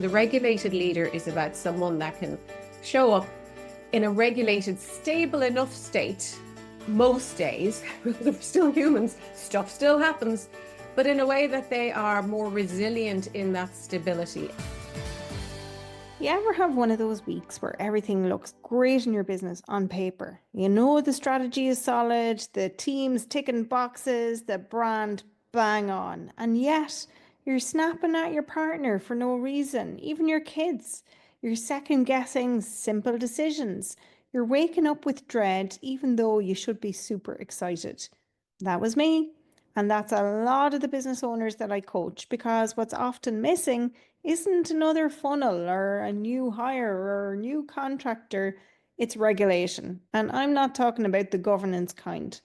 The regulated leader is about someone that can show up in a regulated, stable enough state most days, because we're still humans, stuff still happens, but in a way that they are more resilient in that stability. You ever have one of those weeks where everything looks great in your business on paper? You know the strategy is solid, the team's ticking boxes, the brand bang on, and yet you're snapping at your partner for no reason, even your kids. You're second guessing simple decisions. You're waking up with dread even though you should be super excited. That was me. And that's a lot of the business owners that I coach, because what's often missing isn't another funnel or a new hire or a new contractor. It's regulation. And I'm not talking about the governance kind.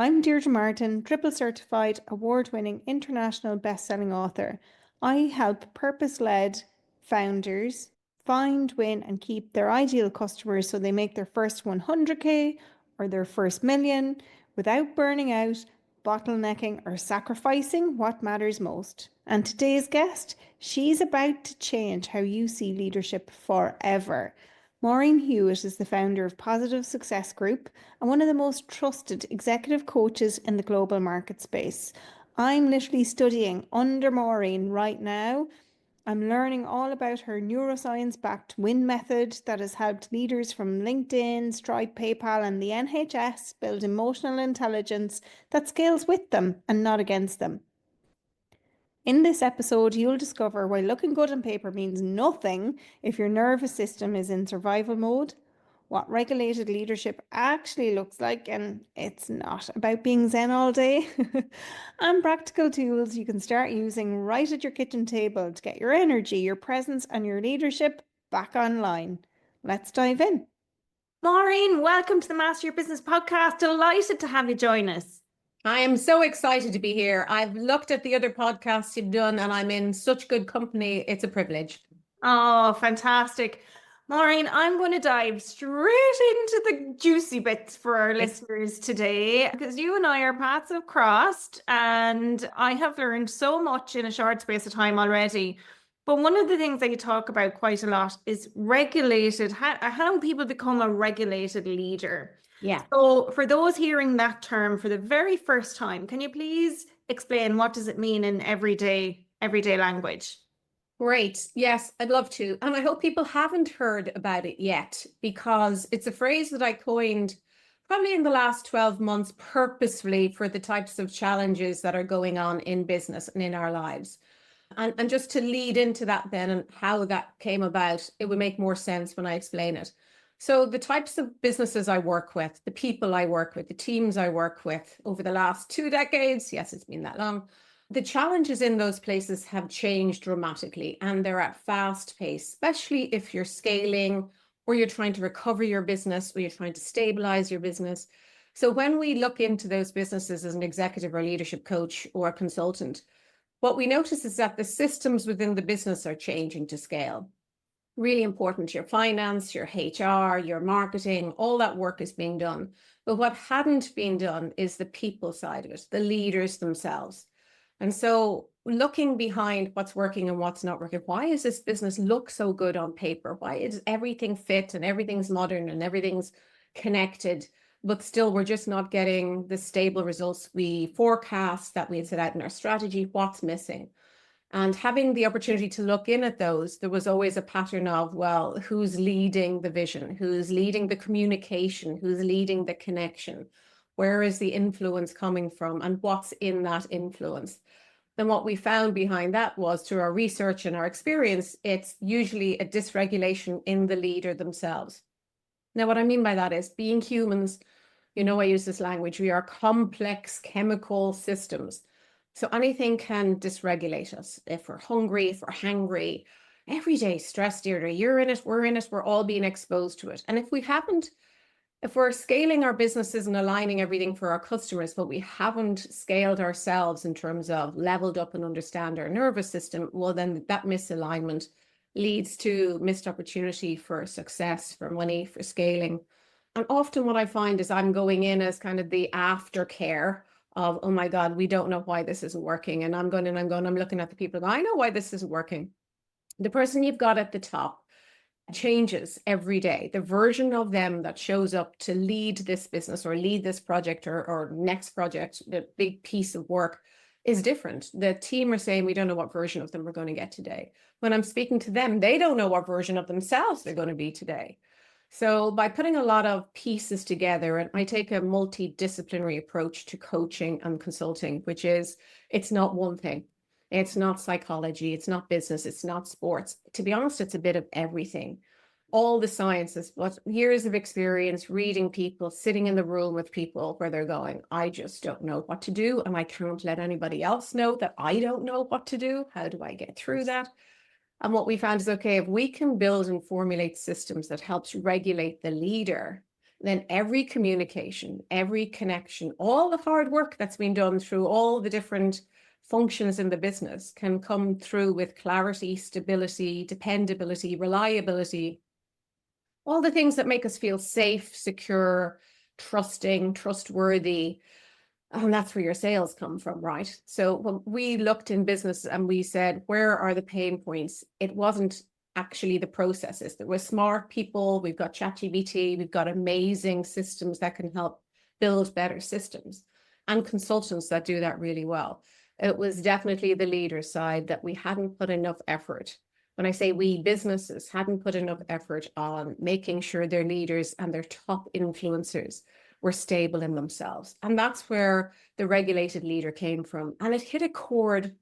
I'm Deirdre Martin, triple certified, award-winning, international best-selling author. I help purpose-led founders find, win, and keep their ideal customers so they make their first 100K or their first million without burning out, bottlenecking, or sacrificing what matters most. And today's guest, she's about to change how you see leadership forever. Maureen Hewitt is the founder of Positive Success Group and one of the most trusted executive coaches in the global market space. I'm literally studying under Maureen right now. I'm learning all about her neuroscience-backed WIN method that has helped leaders from LinkedIn, Stripe, PayPal, and the NHS build emotional intelligence that scales with them and not against them. In this episode, you'll discover why looking good on paper means nothing if your nervous system is in survival mode, what regulated leadership actually looks like, and it's not about being zen all day, and practical tools you can start using right at your kitchen table to get your energy, your presence, and your leadership back online. Let's dive in. Maureen, welcome to the Master Your Business podcast. Delighted to have you join us. I am so excited to be here. I've looked at the other podcasts you've done and I'm in such good company. It's a privilege. Oh, fantastic. Maureen, I'm going to dive straight into the juicy bits for our listeners today, because you and I, our paths have crossed and I have learned so much in a short space of time already. But one of the things that you talk about quite a lot is regulated, how people become a regulated leader. Yeah. So for those hearing that term for the very first time, can you please explain what does it mean in everyday language? Great. Yes, I'd love to. And I hope people haven't heard about it yet, because it's a phrase that I coined probably in the last 12 months purposefully for the types of challenges that are going on in business and in our lives. And just to lead into that then and how that came about, it would make more sense when I explain it. So the types of businesses I work with, the people I work with, the teams I work with over the last 2 decades, yes, it's been that long, the challenges in those places have changed dramatically, and they're at fast pace, especially if you're scaling or you're trying to recover your business or you're trying to stabilize your business. So when we look into those businesses as an executive or leadership coach or a consultant, what we notice is that the systems within the business are changing to scale. Really important, your finance, your HR, your marketing, all that work is being done. But what hadn't been done is the people side of it, the leaders themselves. And so looking behind what's working and what's not working, why does this business look so good on paper? Why is everything fit and everything's modern and everything's connected, but still we're just not getting the stable results we forecast that we had set out in our strategy? What's missing? And having the opportunity to look in at those, there was always a pattern of, well, who's leading the vision? Who's leading the communication? Who's leading the connection? Where is the influence coming from? And what's in that influence? Then what we found behind that was, through our research and our experience, it's usually a dysregulation in the leader themselves. Now, what I mean by that is, being humans, you know, I use this language, we are complex chemical systems. So anything can dysregulate us. If we're hungry, if we're hangry, everyday stress, Deirdre, you're in it, we're all being exposed to it. And if we're scaling our businesses and aligning everything for our customers, but we haven't scaled ourselves in terms of leveled up and understand our nervous system, well, then that misalignment leads to missed opportunity for success, for money, for scaling. And often what I find is I'm going in as kind of the aftercare of, oh my God, we don't know why this isn't working. And I'm looking at the people, I know why this isn't working. The person you've got at the top changes every day. The version of them that shows up to lead this business or lead this project or next project, the big piece of work, is different. The team are saying, we don't know what version of them we're going to get today. When I'm speaking to them, they don't know what version of themselves they're going to be today. So by putting a lot of pieces together, and I take a multidisciplinary approach to coaching and consulting, which is, it's not one thing. It's not psychology, it's not business, it's not sports. To be honest, it's a bit of everything. All the sciences, but years of experience reading people, sitting in the room with people where they're going, I just don't know what to do, and I can't let anybody else know that I don't know what to do. How do I get through that? And what we found is, okay, if we can build and formulate systems that helps regulate the leader, then every communication, every connection, all the hard work that's been done through all the different functions in the business can come through with clarity, stability, dependability, reliability, all the things that make us feel safe, secure, trusting, trustworthy. And that's where your sales come from, right? So when we looked in business and we said, where are the pain points? It wasn't actually the processes. There were smart people. We've got ChatGPT. We've got amazing systems that can help build better systems and consultants that do that really well. It was definitely the leader side that we hadn't put enough effort. When I say we, businesses hadn't put enough effort on making sure their leaders and their top influencers were stable in themselves. And that's where the regulated leader came from. And it hit a chord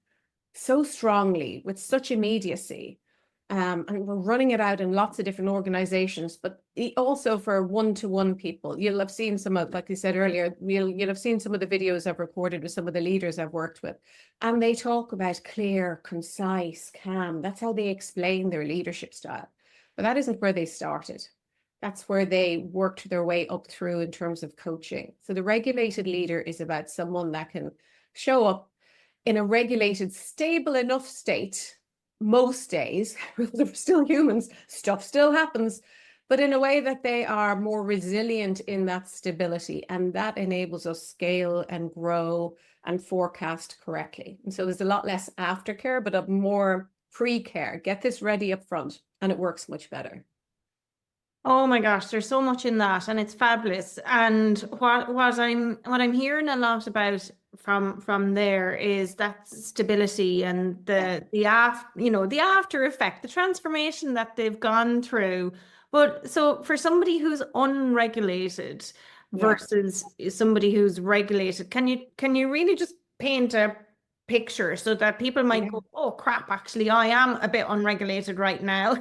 so strongly with such immediacy. And we're running it out in lots of different organizations, but also for one-to-one people. You'll have seen some of, like you said earlier, you'll have seen some of the videos I've recorded with some of the leaders I've worked with. And they talk about clear, concise, calm. That's how they explain their leadership style. But that isn't where they started. That's where they worked their way up through in terms of coaching. So the regulated leader is about someone that can show up in a regulated, stable enough state most days. We're still humans, stuff still happens, but in a way that they are more resilient in that stability. And that enables us scale and grow and forecast correctly. And so there's a lot less aftercare, but a more pre-care. Get this ready up front, and it works much better. Oh my gosh, there's so much in that, and it's fabulous. And what I'm hearing a lot about from there is that stability and the after effect, the transformation that they've gone through. But so for somebody who's unregulated versus somebody who's regulated, can you really just paint a picture so that people might go, oh crap, actually I am a bit unregulated right now.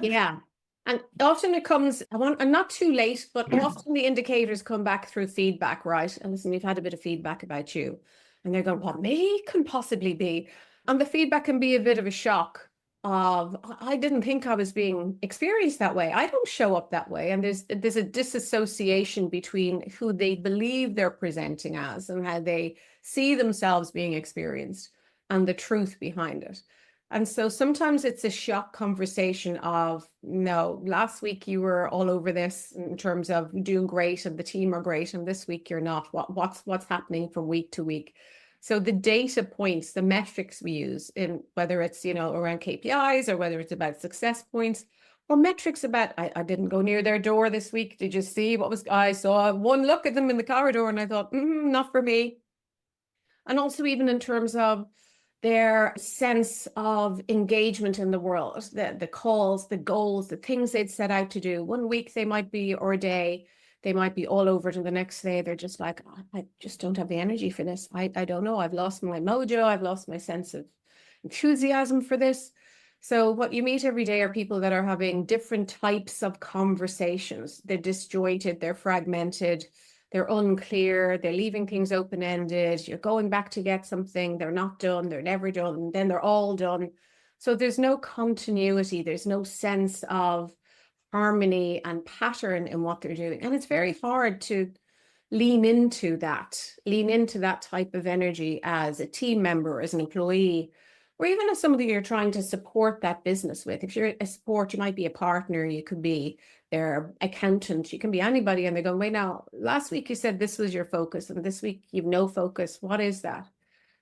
Yeah. And often it comes, I'm not too late, but often the indicators come back through feedback, right? And listen, we've had a bit of feedback about you. And they're going, what me can possibly be? And the feedback can be a bit of a shock of, I didn't think I was being experienced that way. I don't show up that way. And there's a disassociation between who they believe they're presenting as and how they see themselves being experienced and the truth behind it. And so sometimes it's a shock conversation of, no, last week you were all over this in terms of doing great and the team are great, and this week you're not. What's happening from week to week? So the data points, the metrics we use in whether it's, around KPIs or whether it's about success points or metrics about, I didn't go near their door this week. Did you see I saw one look at them in the corridor and I thought, not for me. And also even in terms of their sense of engagement in the world, the calls, the goals, the things they'd set out to do. One week they might be, or a day, they might be all over it. And the next day they're just like, oh, I just don't have the energy for this. I don't know. I've lost my mojo. I've lost my sense of enthusiasm for this. So what you meet every day are people that are having different types of conversations. They're disjointed, they're fragmented, they're unclear, they're leaving things open-ended. You're going back to get something, they're not done, they're never done, and then they're all done. So there's no continuity, there's no sense of harmony and pattern in what they're doing. And it's very hard to lean into that type of energy as a team member, as an employee, or even as somebody you're trying to support that business with. If you're a support, you might be a partner, you could be their accountant, you can be anybody, and they go, wait, now, last week you said this was your focus, and this week you've no focus. What is that?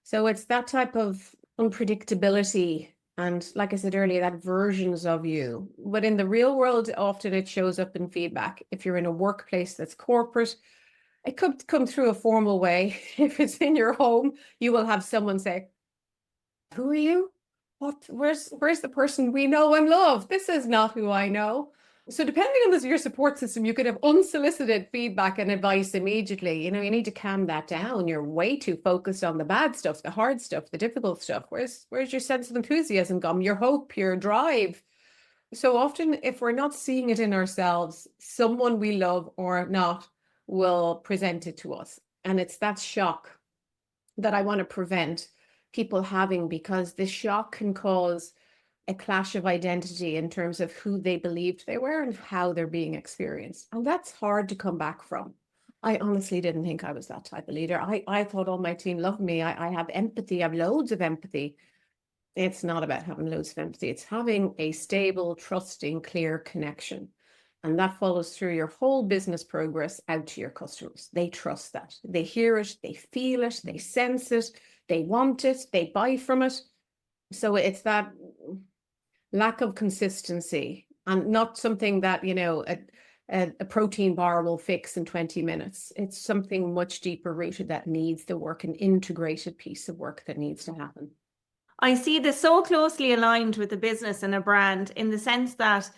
So it's that type of unpredictability And like I said earlier, that versions of you. But in the real world, often it shows up in feedback. If you're in a workplace that's corporate, it could come through a formal way. If it's in your home, you will have someone say, "Who are you? Where's the person we know and love? This is not who I know." So depending on your support system, you could have unsolicited feedback and advice immediately. You know, you need to calm that down. You're way too focused on the bad stuff, the hard stuff, the difficult stuff. Where's your sense of enthusiasm gone? Your hope, your drive? So often, if we're not seeing it in ourselves, someone we love or not will present it to us. And it's that shock that I want to prevent people having, because this shock can cause a clash of identity in terms of who they believed they were and how they're being experienced. And that's hard to come back from. I honestly didn't think I was that type of leader. I thought all my team loved me. I have empathy. I have loads of empathy. It's not about having loads of empathy. It's having a stable, trusting, clear connection. And that follows through your whole business progress out to your customers. They trust that. They hear it, they feel it, they sense it, they want it, they buy from it. So it's that lack of consistency, and not something that, you know, a protein bar will fix in 20 minutes. It's something much deeper rooted that needs the work, an integrated piece of work that needs to happen. I see this so closely aligned with a business and a brand, in the sense that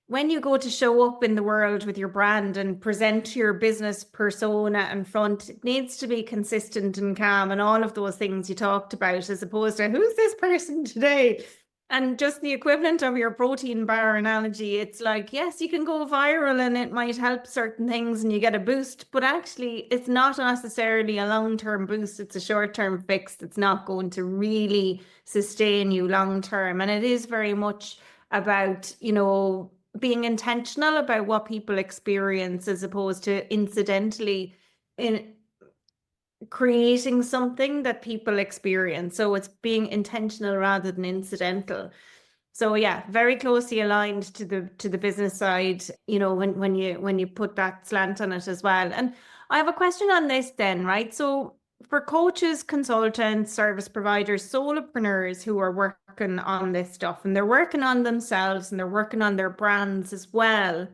when you go to show up in the world with your brand and present your business persona in front, it needs to be consistent and calm and all of those things you talked about, as opposed to who's this person today? And just the equivalent of your protein bar analogy, it's like, yes, you can go viral and it might help certain things and you get a boost, but actually it's not necessarily a long-term boost. It's a short-term fix that's not going to really sustain you long-term. And it is very much about, you know, being intentional about what people experience, as opposed to incidentally in creating something that people experience. So it's being intentional rather than incidental. So yeah, very closely aligned to the business side, you know, when you put that slant on it as well. And I have a question on this then, right? So for coaches, consultants, service providers, solopreneurs who are working on this stuff, and they're working on themselves and they're working on their brands as well,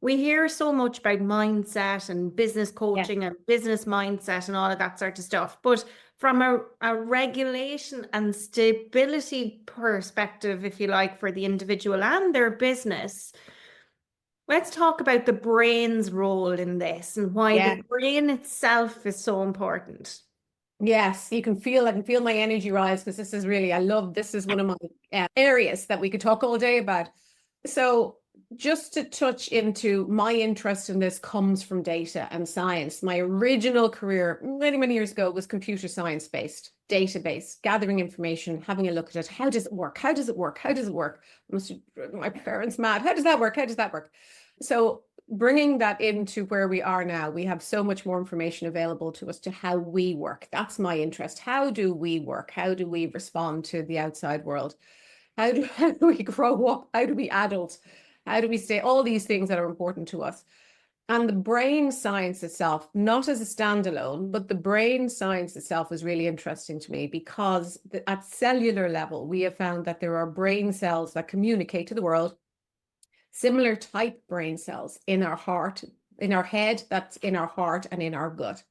we hear so much about mindset and business coaching and business mindset and all of that sort of stuff. But from a regulation and stability perspective, if you like, for the individual and their business, let's talk about the brain's role in this and why the brain itself is so important. Yes, you can feel, I can feel my energy rise, because this is really, this is one of my areas that we could talk all day about. So just to touch into my interest in this comes from data and science. My original career many, many years ago was computer science based, database, gathering information, having a look at it. How does it work? How does it work? How does it work? My parents mad. How does that work? How does that work? So bringing that into where we are now, we have so much more information available to us to how we work. That's my interest. How do we work? How do we respond to the outside world? How do we grow up? How do we adult? How do we stay? All these things that are important to us. And the brain science itself, not as a standalone, but the brain science itself is really interesting to me, because at cellular level, we have found that there are brain cells that communicate to the world, similar type brain cells in our heart, in our head, that's in our heart, and in our gut.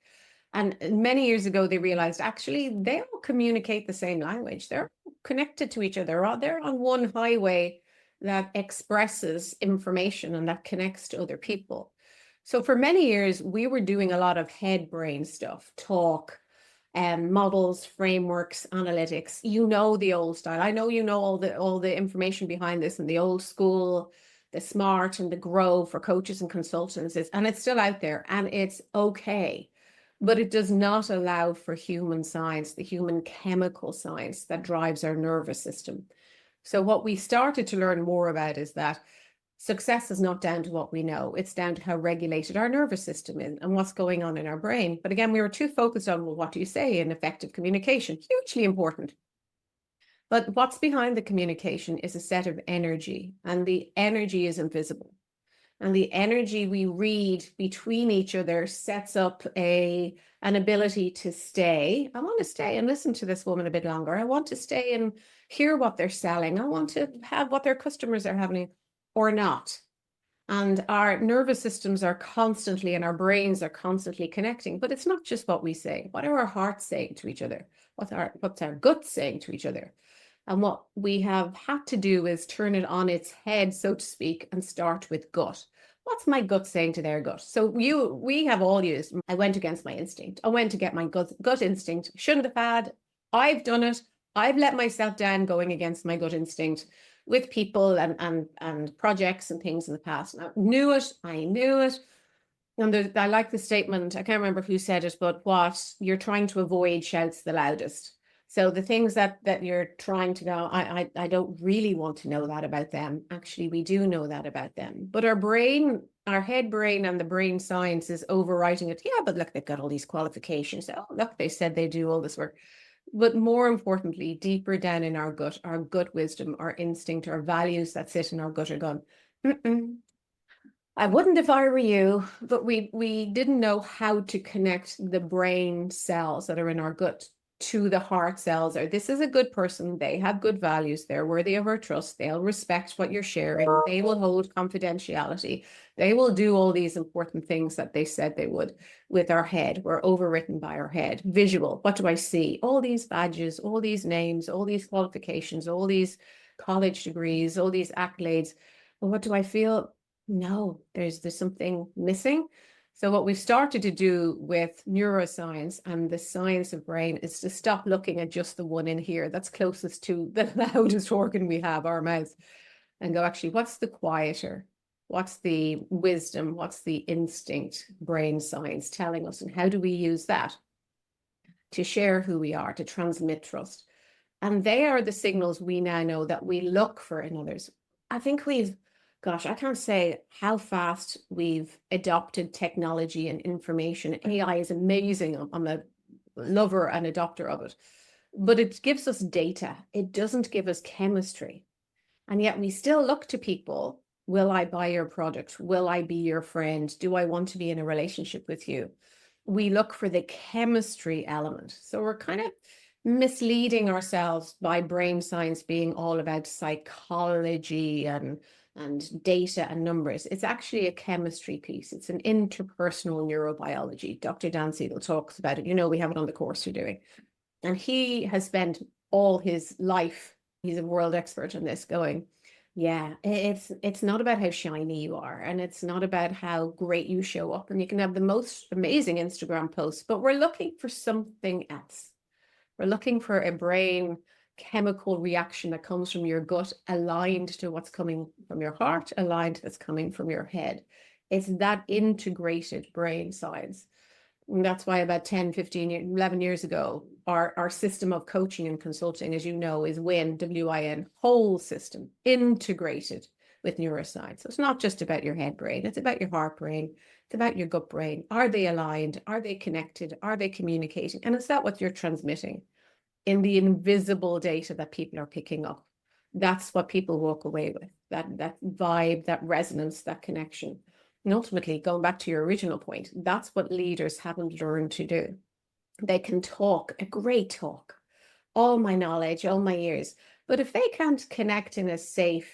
And many years ago, they realized actually they all communicate the same language. They're connected to each other. They're on one highway that expresses information and that connects to other people. So for many years, we were doing a lot of head brain stuff, talk, models, frameworks, analytics. You know, the old style. I know you know all the information behind this, and the old school, the SMART and the GROW for coaches and consultants and it's still out there, and it's okay. But it does not allow for human science, the human chemical science that drives our nervous system. So what we started to learn more about is that success is not down to what we know. It's down to how regulated our nervous system is and what's going on in our brain. But again, we were too focused on, well, what do you say in effective communication? Hugely important. But what's behind the communication is a set of energy, and the energy is invisible. And the energy we read between each other sets up an ability to stay. I want to stay and listen to this woman a bit longer. I want to stay and hear what they're selling. I want to have what their customers are having or not. And our nervous systems are constantly, and our brains are constantly connecting. But it's not just what we say. What are our hearts saying to each other? What's our gut saying to each other? And what we have had to do is turn it on its head, so to speak, and start with gut. What's my gut saying to their gut? So we have all used, I went against my instinct. I went to get my gut instinct. Shouldn't have had. I've done it. I've let myself down going against my gut instinct with people and projects and things in the past. And I knew it. And I like the statement, I can't remember who said it, but what you're trying to avoid shouts the loudest. So the things that you're trying to go, I don't really want to know that about them. Actually, we do know that about them. But our brain, our head brain and the brain science is overwriting it. Yeah, but look, they've got all these qualifications. Oh, look, they said they do all this work. But more importantly, deeper down in our gut wisdom, our instinct, our values that sit in our gut are gone, I wouldn't if I were you, but we didn't know how to connect the brain cells that are in our gut to the heart cells. Or this is a good person, they have good values, they're worthy of our trust, they'll respect what you're sharing, they will hold confidentiality, they will do all these important things that they said they would. With our head, we're overwritten by our head. Visual, what do I see? All these badges, all these names, all these qualifications, all these college degrees, all these accolades. Well, what do I feel? No, there's something missing. So what we've started to do with neuroscience and the science of brain is to stop looking at just the one in here that's closest to the loudest organ we have, our mouth, and go, actually, what's the quieter? What's the wisdom? What's the instinct brain science telling us? And how do we use that to share who we are, to transmit trust? And they are the signals we now know that we look for in others. I think gosh, I can't say how fast we've adopted technology and information. AI is amazing. I'm a lover and adopter of it, but it gives us data. It doesn't give us chemistry. And yet we still look to people. Will I buy your product? Will I be your friend? Do I want to be in a relationship with you? We look for the chemistry element. So we're kind of misleading ourselves by brain science being all about psychology and data and numbers. It's actually a chemistry piece. It's an interpersonal neurobiology. Dr. Dan Siegel talks about it. You know, we have it on the course you're doing. And he has spent all his life, he's a world expert on this, going, yeah, it's not about how shiny you are, and it's not about how great you show up, and you can have the most amazing Instagram posts, but we're looking for something else. We're looking for a brain chemical reaction that comes from your gut, aligned to what's coming from your heart, aligned to what's coming from your head. It's that integrated brain science. And that's why about 10, 15, 11 years ago, our system of coaching and consulting, as you know, is WIN, W-I-N, whole system, integrated with neuroscience. So it's not just about your head brain, it's about your heart brain, it's about your gut brain. Are they aligned? Are they connected? Are they communicating? And is that what you're transmitting in the invisible data that people are picking up? That's what people walk away with, that vibe, that resonance, that connection. And ultimately, going back to your original point, that's what leaders haven't learned to do. They can talk, a great talk, all my knowledge, all my years. But if they can't connect in a safe,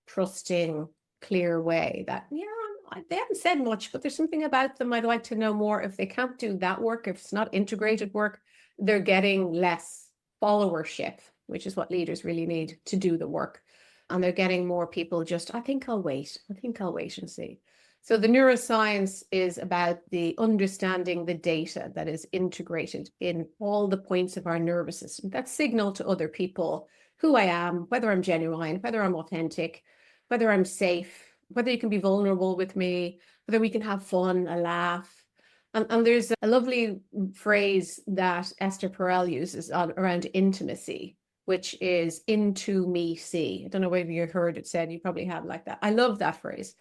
trusting, clear way, that, yeah, they haven't said much, but there's something about them I'd like to know more. If they can't do that work, if it's not integrated work, they're getting less followership, which is what leaders really need to do the work. And they're getting more people just, I think I'll wait and see. So the neuroscience is about the understanding the data that is integrated in all the points of our nervous system that signal to other people who I am, whether I'm genuine, whether I'm authentic, whether I'm safe, whether you can be vulnerable with me, whether we can have fun, a laugh. And there's a lovely phrase that Esther Perel uses around intimacy, which is into me see. I don't know whether you heard it said, you probably have like that. I love that phrase.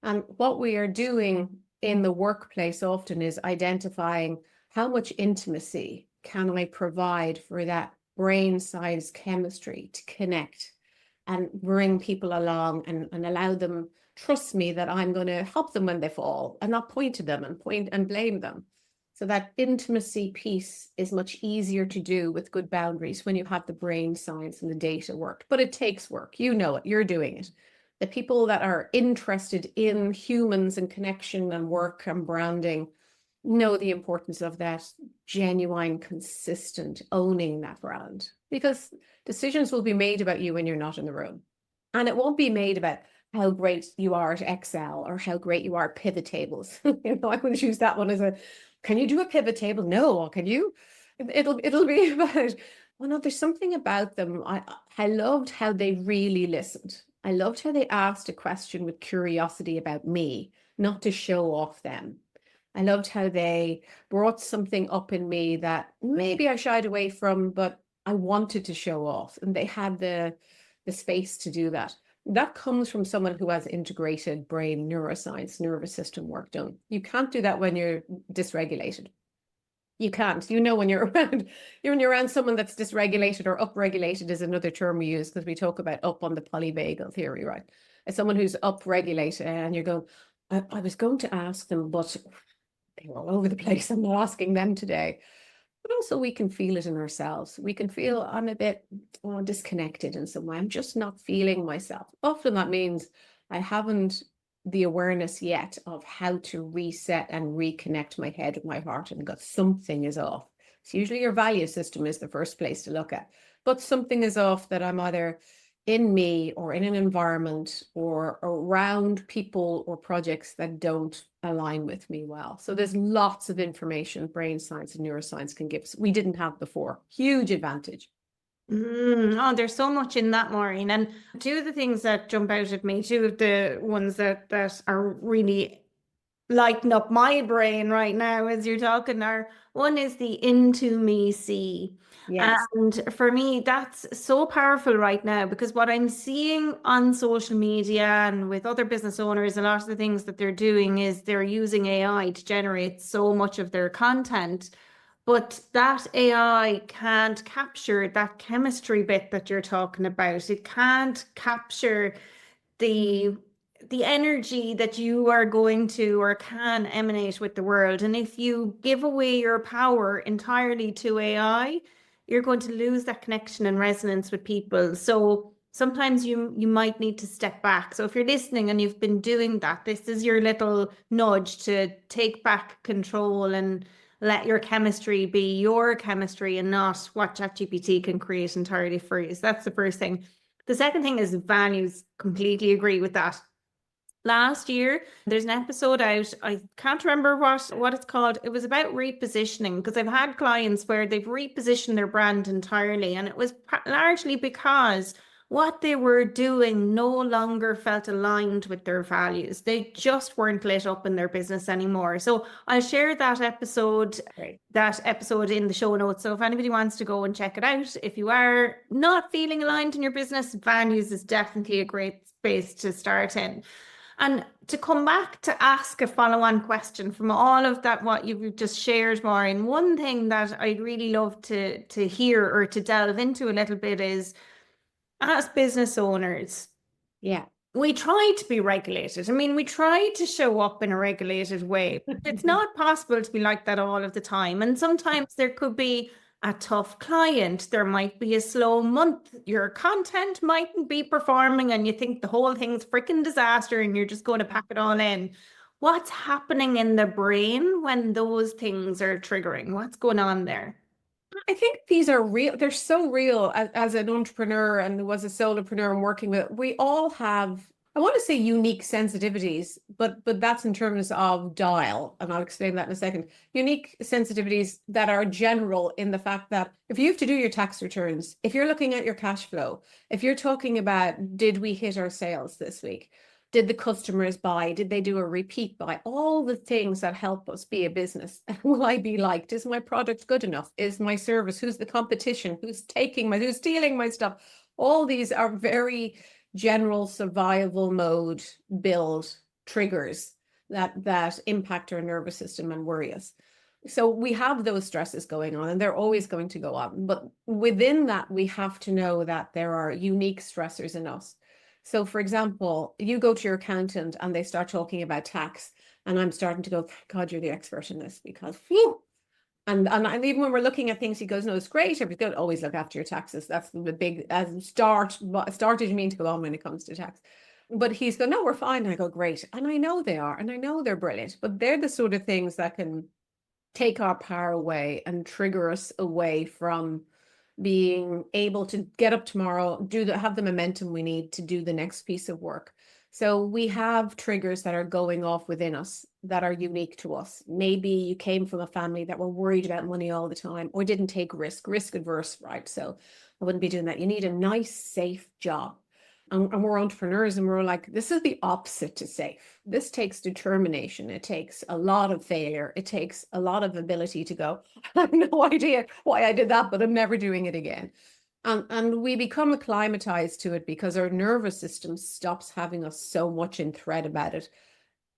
And what we are doing in the workplace often is identifying how much intimacy can I provide for that brain science chemistry to connect and bring people along and allow them, trust me that I'm going to help them when they fall and not point to them and point and blame them. So that intimacy piece is much easier to do with good boundaries when you have the brain science and the data work. But it takes work. You know it. You're doing it. The people that are interested in humans and connection and work and branding know the importance of that genuine, consistent owning that brand, because decisions will be made about you when you're not in the room. And it won't be made about how great you are at Excel or how great you are at pivot tables. You know, I wouldn't use that one as a, can you do a pivot table? No, can you? It'll be about, well, no, there's something about them. I loved how they really listened. I loved how they asked a question with curiosity about me, not to show off them. I loved how they brought something up in me that maybe I shied away from, but I wanted to show off, and they had the space to do that. That comes from someone who has integrated brain neuroscience, nervous system work done. You can't do that when you're dysregulated. You can't. You know, when you're around someone that's dysregulated, or upregulated is another term we use because we talk about up on the polyvagal theory, right? As someone who's upregulated, and you're going, I was going to ask them, but they were all over the place. I'm not asking them today. But also we can feel it in ourselves. We can feel I'm a bit disconnected in some way. I'm just not feeling myself. Often that means I haven't the awareness yet of how to reset and reconnect my head with my heart, and got something is off. So usually your value system is the first place to look at, but something is off that I'm either in me or in an environment or around people or projects that don't align with me well. So there's lots of information brain science and neuroscience can give us we didn't have before. Huge advantage. Oh, there's so much in that, Maureen. And two of the things that jump out at me, two of the ones that are really lighting up my brain right now as you're talking, are one is the into me see. Yes. And for me, that's so powerful right now, because what I'm seeing on social media and with other business owners, a lot of the things that they're doing is they're using AI to generate so much of their content. But that AI can't capture that chemistry bit that you're talking about. It can't capture the energy that you are going to or can emanate with the world. And if you give away your power entirely to AI, you're going to lose that connection and resonance with people. So sometimes you might need to step back. So if you're listening and you've been doing that, this is your little nudge to take back control and let your chemistry be your chemistry and not what ChatGPT can create entirely for you. So that's the first thing. The second thing is values. Completely agree with that. Last year, there's an episode out, I can't remember what it's called. It was about repositioning, because I've had clients where they've repositioned their brand entirely, and it was largely because what they were doing no longer felt aligned with their values. They just weren't lit up in their business anymore. So I'll share that episode Great. in the show notes. So if anybody wants to go and check it out, if you are not feeling aligned in your business, values is definitely a great space to start in. And to come back to ask a follow-on question from all of that, what you've just shared, Maureen, one thing that I'd really love to hear or to delve into a little bit is, as business owners, Yeah. we try to be regulated. I mean, we try to show up in a regulated way, but it's not possible to be like that all of the time. And sometimes there could be a tough client. There might be a slow month. Your content mightn't be performing and you think the whole thing's freaking disaster and you're just going to pack it all in. What's happening in the brain when those things are triggering? What's going on there? I think these are real. They're so real as an entrepreneur and was a solopreneur and working with. We all have, I want to say unique sensitivities, but that's in terms of dial, and I'll explain that in a second. Unique sensitivities that are general in the fact that if you have to do your tax returns, if you're looking at your cash flow, if you're talking about did we hit our sales this week? Did the customers buy? Did they do a repeat buy? All the things that help us be a business. Will I be liked? Is my product good enough? Is my service? Who's the competition? Who's stealing my stuff? All these are very general survival mode build triggers that impact our nervous system and worry us. So we have those stresses going on, and they're always going to go on. But within that, we have to know that there are unique stressors in us. So, for example, you go to your accountant and they start talking about tax, and I'm starting to go, thank God you're the expert in this, because phew. And even when we're looking at things, he goes, no, it's great. Everything's good. Always look after your taxes. That's the big start as you mean to go on when it comes to tax. But he's going, no, we're fine. And I go, great. And I know they are, and I know they're brilliant, but they're the sort of things that can take our power away and trigger us away from being able to get up tomorrow, have the momentum we need to do the next piece of work. So we have triggers that are going off within us that are unique to us. Maybe you came from a family that were worried about money all the time or didn't take risk adverse, right? So I wouldn't be doing that. You need a nice, safe job. And we're entrepreneurs, and we're like, this is the opposite to safe. This takes determination. It takes a lot of failure. It takes a lot of ability to go, I have no idea why I did that, but I'm never doing it again. And we become acclimatized to it because our nervous system stops having us so much in threat about it.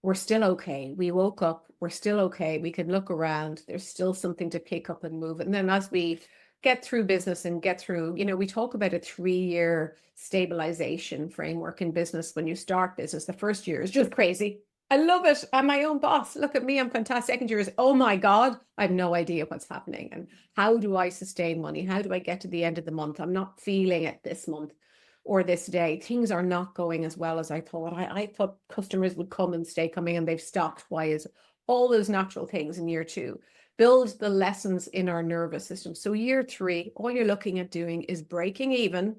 We're still okay. We woke up, we're still okay. We can look around. There's still something to pick up and move. And then as we get through business and get through, we talk about a 3-year stabilization framework in business. When you start business, the first year is just crazy. I love it. I'm my own boss. Look at me. I'm fantastic. Second year is, oh my God, I have no idea what's happening. And how do I sustain money? How do I get to the end of the month? I'm not feeling it this month or this day. Things are not going as well as I thought. I thought customers would come and stay coming, and they've stopped. Why is all those natural things in year 2? Build the lessons in our nervous system. So year 3, all you're looking at doing is breaking even,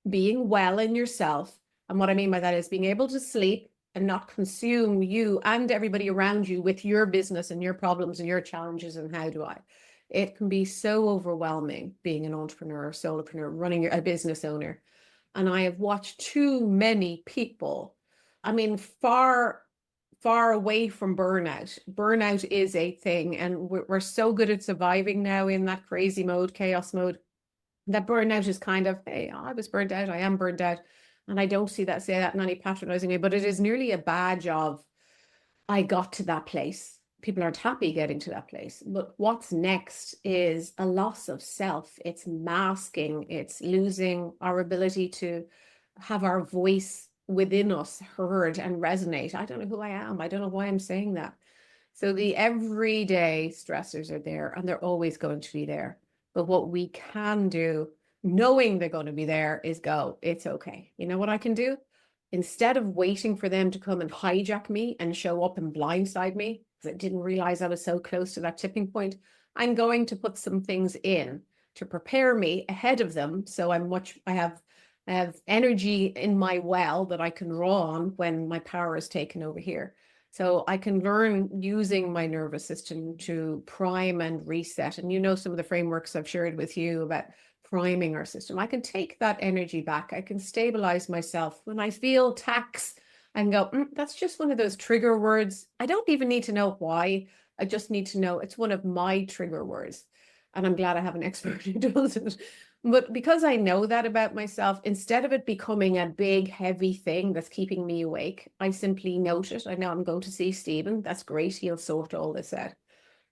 being well in yourself. And what I mean by that is being able to sleep and not consume you and everybody around you with your business and your problems and your challenges. And how do I? It can be so overwhelming being an entrepreneur, solopreneur, running a business owner. And I have watched too many people, I mean, far away from burnout. Burnout is a thing, and we're so good at surviving now in that crazy mode, chaos mode, that burnout is kind of, hey, I was burnt out, I am burnt out. And I don't say that in any patronizing way, but it is nearly a badge of, I got to that place. People aren't happy getting to that place. But what's next is a loss of self. It's masking, it's losing our ability to have our voice within us heard and resonate. I don't know who I am. I don't know why I'm saying that. So the everyday stressors are there, and they're always going to be there. But what we can do, knowing they're going to be there, is go, it's okay. You know what I can do? Instead of waiting for them to come and hijack me and show up and blindside me, because I didn't realize I was so close to that tipping point, I'm going to put some things in to prepare me ahead of them. So I have energy in my well that I can draw on when my power is taken over here. So I can learn using my nervous system to prime and reset. And some of the frameworks I've shared with you about priming our system. I can take that energy back. I can stabilize myself. When I feel tax, I can go, that's just one of those trigger words. I don't even need to know why. I just need to know it's one of my trigger words. And I'm glad I have an expert who does it. But because I know that about myself, instead of it becoming a big, heavy thing that's keeping me awake, I simply note it. I know I'm going to see Stephen. That's great. He'll sort all this out.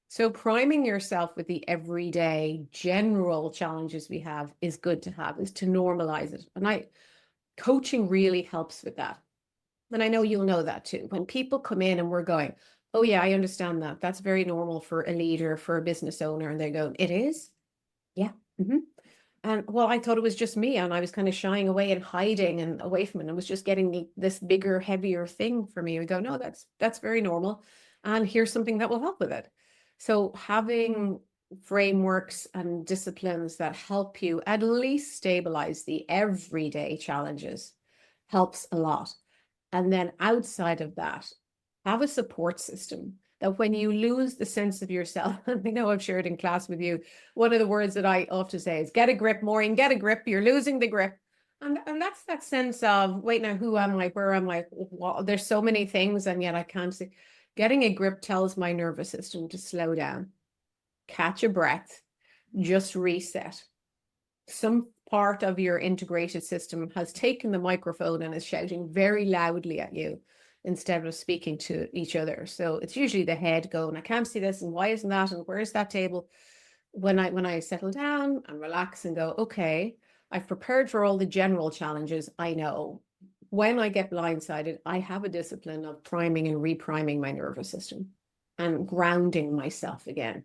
So priming yourself with the everyday general challenges we have is good to have, is to normalize it. And coaching really helps with that. And I know you'll know that too. When people come in and we're going, oh yeah, I understand that. That's very normal for a leader, for a business owner. And they go, it is? Yeah. Mm-hmm. And well, I thought it was just me, and I was kind of shying away and hiding and away from it. And it was just getting this bigger, heavier thing for me. We go, no, that's very normal. And here's something that will help with it. So having frameworks and disciplines that help you at least stabilize the everyday challenges helps a lot. And then outside of that, have a support system that when you lose the sense of yourself, and I know I've shared in class with you, one of the words that I often say is, get a grip, Maureen, get a grip, you're losing the grip. And that's that sense of, wait, now who am I, where am I? Well, there's so many things, and yet I can't see. Getting a grip tells my nervous system to slow down, catch a breath, just reset. Some part of your integrated system has taken the microphone and is shouting very loudly at you. instead of speaking to each other. So it's usually the head going, I can't see this, and why isn't that, and where's that table? When I settle down and relax and go, okay, I've prepared for all the general challenges. I know when I get blindsided, I have a discipline of priming and repriming my nervous system and grounding myself again.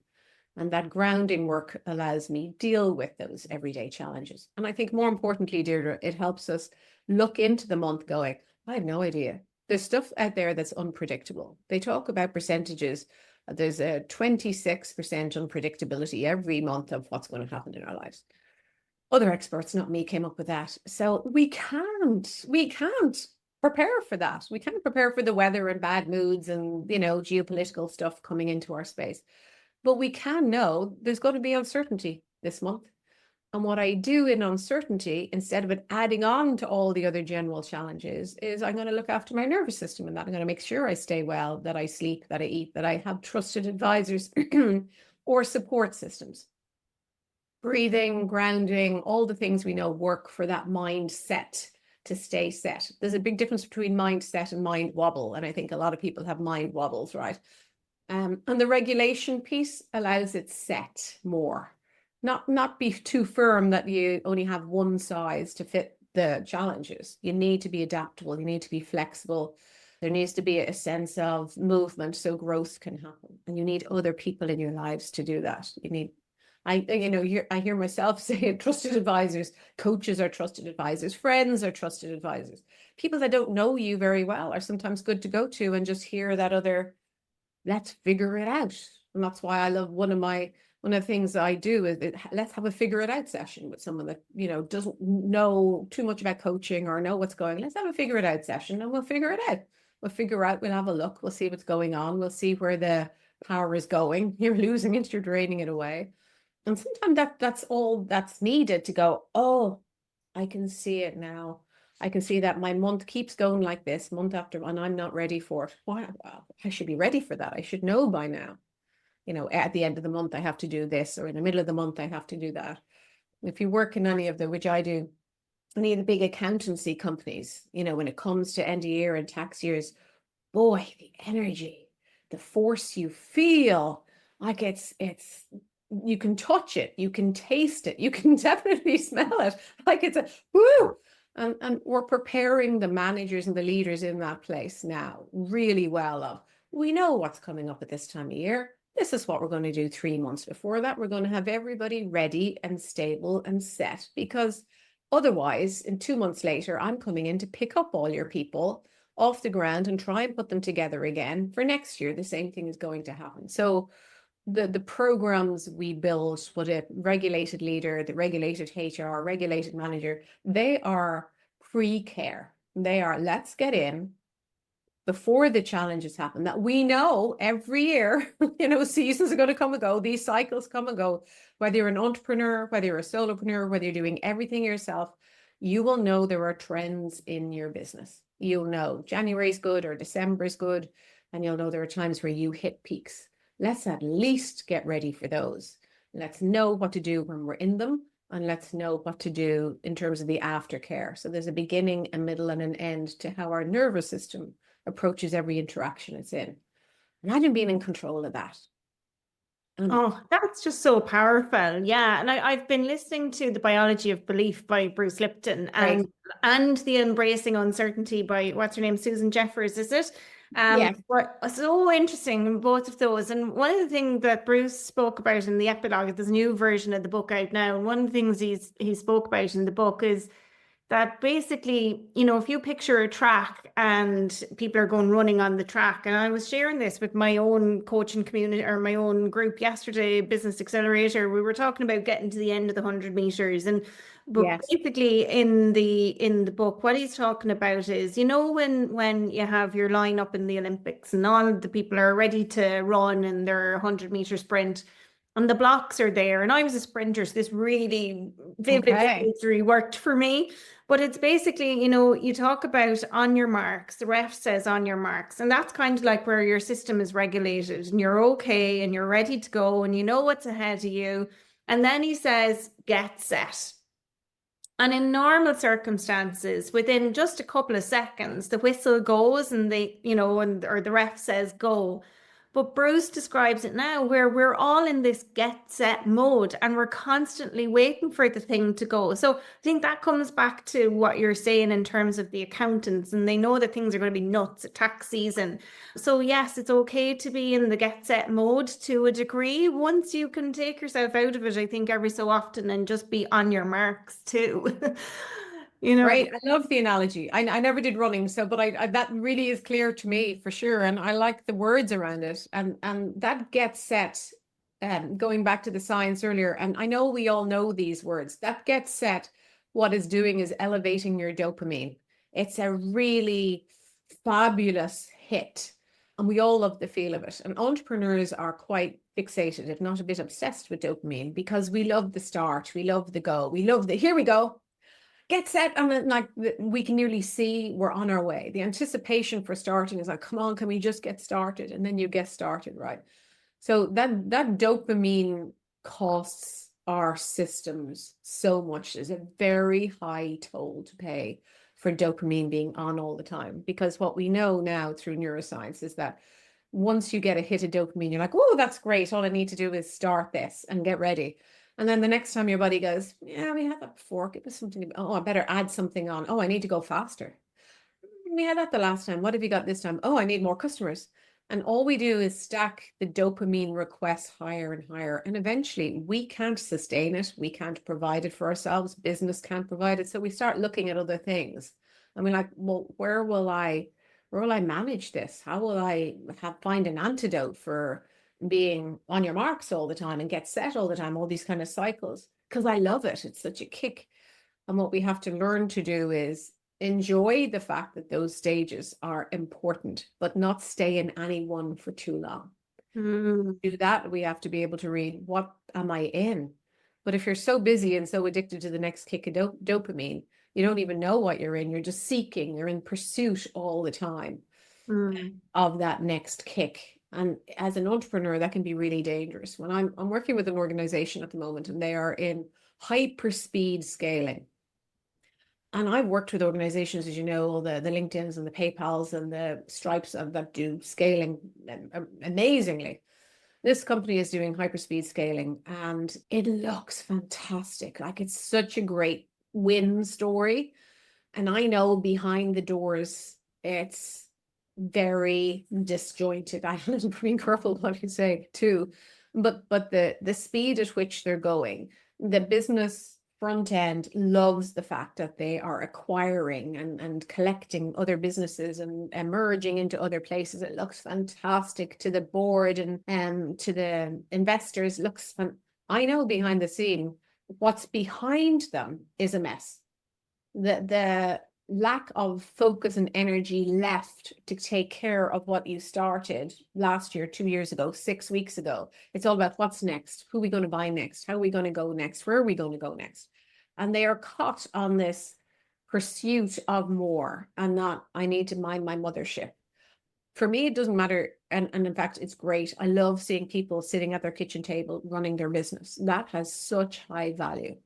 And that grounding work allows me deal with those everyday challenges. And I think more importantly, Deirdre, it helps us look into the month going, I have no idea. There's stuff out there that's unpredictable. They talk about percentages. There's a 26% unpredictability every month of what's going to happen in our lives. Other experts, not me, came up with that. So we can't prepare for that. We can't prepare for the weather and bad moods and, geopolitical stuff coming into our space. But we can know there's going to be uncertainty this month. And what I do in uncertainty, instead of it adding on to all the other general challenges, is I'm going to look after my nervous system, and that I'm going to make sure I stay well, that I sleep, that I eat, that I have trusted advisors or support systems. Breathing, grounding, all the things we know work for that mindset to stay set. There's a big difference between mindset and mind wobble. And I think a lot of people have mind wobbles, right? And the regulation piece allows it set more, not be too firm that you only have one size to fit the challenges. You need to be adaptable. You need to be flexible. There needs to be a sense of movement so growth can happen. And you need other people in your lives to do that. I hear myself say trusted advisors, coaches are trusted advisors, friends are trusted advisors. People that don't know you very well are sometimes good to go to and just hear that other, let's figure it out. And that's why I love one of the things I do is let's have a figure it out session with someone that, doesn't know too much about coaching or know what's going. Let's have a figure it out session and we'll figure it out. We'll have a look. We'll see what's going on. We'll see where the power is going. You're losing it, you're draining it away. And sometimes that's all that's needed to go, oh, I can see it now. I can see that my month keeps going like this month after, and I'm not ready for it. Well, I should be ready for that. I should know by now. At the end of the month, I have to do this, or in the middle of the month, I have to do that. If you work in any of which I do, any of the big accountancy companies, when it comes to end of year and tax years, boy, the energy, the force you feel, like it's you can touch it, you can taste it, you can definitely smell it. Like it's a woo. And we're preparing the managers and the leaders in that place now really well. We know what's coming up at this time of year. This is what we're going to do 3 months before that. We're going to have everybody ready and stable and set, because otherwise, in 2 months later, I'm coming in to pick up all your people off the ground and try and put them together again for next year. The same thing is going to happen. So the programs we build, what a regulated leader, the regulated HR, regulated manager, they are pre-care. They are, let's get in before the challenges happen, that we know every year, seasons are going to come and go. These cycles come and go. Whether you're an entrepreneur, whether you're a solopreneur, whether you're doing everything yourself, you will know there are trends in your business. You'll know January is good or December is good, and you'll know there are times where you hit peaks. Let's at least get ready for those. Let's know what to do when we're in them, and let's know what to do in terms of the aftercare. So there's a beginning, a middle, and an end to how our nervous system approaches every interaction it's in. Imagine being in control of that. Oh, that's just so powerful. Yeah. And I've been listening to The Biology of Belief by Bruce Lipton and The Embracing Uncertainty by, what's her name, Susan Jeffers, is it? Yeah. So interesting in both of those. And one of the things that Bruce spoke about in the epilogue, there's a new version of the book out now. And one of the things he spoke about in the book is that basically, if you picture a track and people are going running on the track, and I was sharing this with my own coaching community or my own group yesterday, Business Accelerator, we were talking about getting to the end of the 100 meters. But basically in the book, what he's talking about is, when you have your line up in the Olympics and all of the people are ready to run in their 100-meter sprint, and the blocks are there. And I was a sprinter, so this really vivid imagery worked for me. But it's basically, you talk about on your marks, the ref says on your marks, and that's kind of like where your system is regulated and you're okay and you're ready to go and you know what's ahead of you. And then he says, get set. And in normal circumstances, within just a couple of seconds, the whistle goes and or the ref says go. But Bruce describes it now where we're all in this get set mode and we're constantly waiting for the thing to go. So I think that comes back to what you're saying in terms of the accountants, and they know that things are going to be nuts at tax season. So yes, it's okay to be in the get set mode to a degree. Once you can take yourself out of it, I think every so often, and just be on your marks too. Right. I love the analogy. I never did running, so but I that really is clear to me for sure. And I like the words around it. And that gets set, going back to the science earlier, and I know we all know these words. That gets set, what it's doing is elevating your dopamine. It's a really fabulous hit. And we all love the feel of it. And entrepreneurs are quite fixated, if not a bit obsessed with dopamine, because we love the start, we love the go, we love the here we go. Get set, and like we can nearly see we're on our way. The anticipation for starting is like, come on, can we just get started? And then you get started, right? So that dopamine costs our systems so much. There's a very high toll to pay for dopamine being on all the time, because what we know now through neuroscience is that once you get a hit of dopamine, you're like, oh, that's great. All I need to do is start this and get ready. And then the next time your body goes, yeah, we had that before. Give us something. Oh, I better add something on. Oh, I need to go faster. We had that the last time. What have you got this time? Oh, I need more customers. And all we do is stack the dopamine requests higher and higher. And eventually we can't sustain it. We can't provide it for ourselves. Business can't provide it. So we start looking at other things. And we're like, well, where will I manage this? How will I find an antidote for being on your marks all the time and get set all the time, all these kind of cycles? Because I love it. It's such a kick. And what we have to learn to do is enjoy the fact that those stages are important, but not stay in any one for too long. To do that, we have to be able to read, what am I in? But if you're so busy and so addicted to the next kick of dopamine, you don't even know what you're in. You're just seeking, you're in pursuit all the time of that next kick. And as an entrepreneur, that can be really dangerous. When I'm working with an organization at the moment, and they are in hyper speed scaling. And I've worked with organizations, as you know, all the LinkedIns and the PayPals and the Stripes that do scaling amazingly. This company is doing hyperspeed scaling, and it looks fantastic. Like, it's such a great win story. And I know behind the doors, it's very disjointed. I'm being careful what you say too. But the speed at which they're going, the business front end loves the fact that they are acquiring and collecting other businesses and merging into other places. It looks fantastic to the board and to the investors. Looks fun. I know behind the scene, what's behind them is a mess. The lack of focus and energy left to take care of what you started last year, 2 years ago, 6 weeks ago. It's all about what's next, who are we going to buy next, how are we going to go next, where are we going to go next? And they are caught on this pursuit of more and not, I need to mind my mothership. For me, it doesn't matter. And in fact, it's great. I love seeing people sitting at their kitchen table running their business. That has such high value.